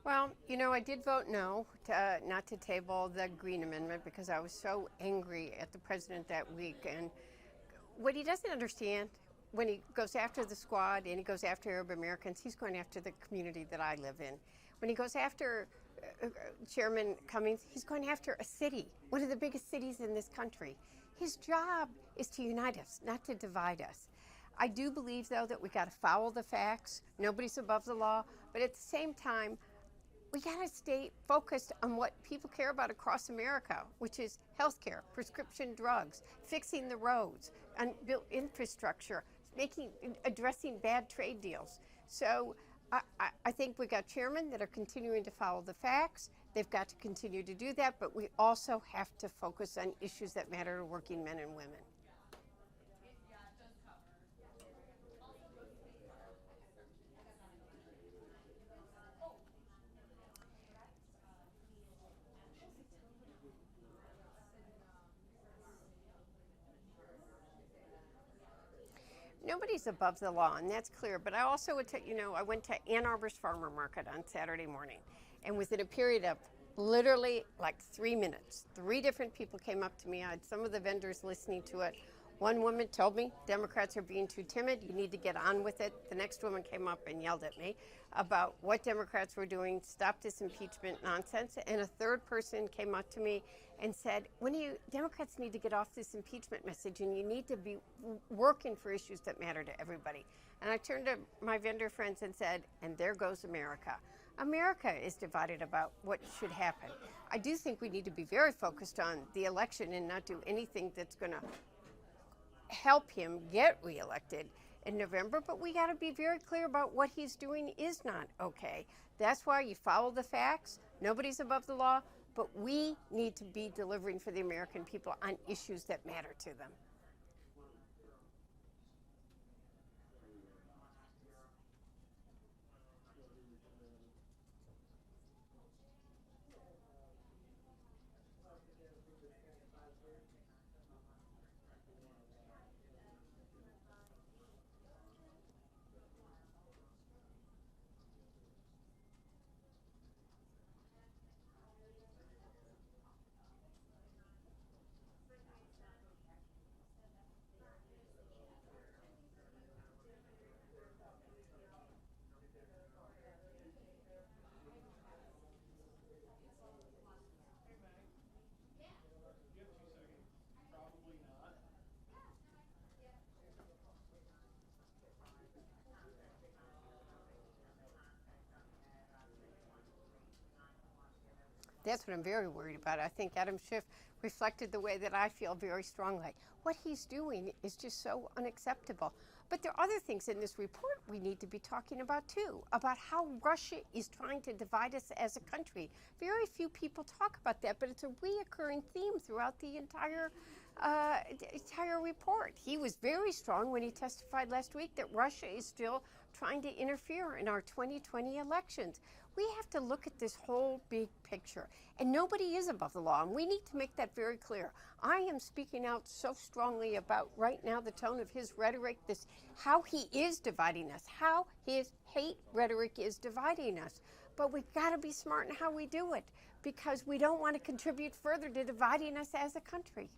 Well, I did vote no, not to table the Green Amendment because I was so angry at the president that week. And what he doesn't understand, when he goes after the squad and he goes after Arab Americans, he's going after the community that I live in. When he goes after Chairman Cummings, he's going after a city, one of the biggest cities in this country. His job is to unite us, not to divide us. I do believe, though, that we got to follow the facts. Nobody's above the law. But at the same time, we got to stay focused on what people care about across America, which is healthcare, prescription drugs, fixing the roads, and build infrastructure, addressing bad trade deals. So I think we got chairmen that are continuing to follow the facts. They've got to continue to do that, but we also have to focus on issues that matter to working men and women. Nobody's above the law, and that's clear. But I also would tell I went to Ann Arbor's farmer market on Saturday morning, and within a period of literally like 3 minutes, 3 different people came up to me. I had some of the vendors listening to it. One woman told me Democrats are being too timid. You need to get on with it. The next woman came up and yelled at me about what Democrats were doing, stop this impeachment nonsense. And a third person came up to me and said, Democrats need to get off this impeachment message and you need to be working for issues that matter to everybody. And I turned to my vendor friends and said, and there goes America. America is divided about what should happen. I do think we need to be very focused on the election and not do anything that's going to help him get reelected in November, but we got to be very clear about what he's doing is not okay. That's why you follow the facts. Nobody's above the law, but we need to be delivering for the American people on issues that matter to them. That's what I'm very worried about. I think Adam Schiff reflected the way that I feel very strongly. What he's doing is just so unacceptable. But there are other things in this report we need to be talking about too, about how Russia is trying to divide us as a country. Very few people talk about that, but it's a reoccurring theme throughout the entire report. He was very strong when he testified last week that Russia is still trying to interfere in our 2020 elections. We have to look at this whole big picture, and nobody is above the law, and we need to make that very clear. I am speaking out so strongly about right now the tone of his rhetoric, how he is dividing us, how his hate rhetoric is dividing us. But we've got to be smart in how we do it, because we don't want to contribute further to dividing us as a country.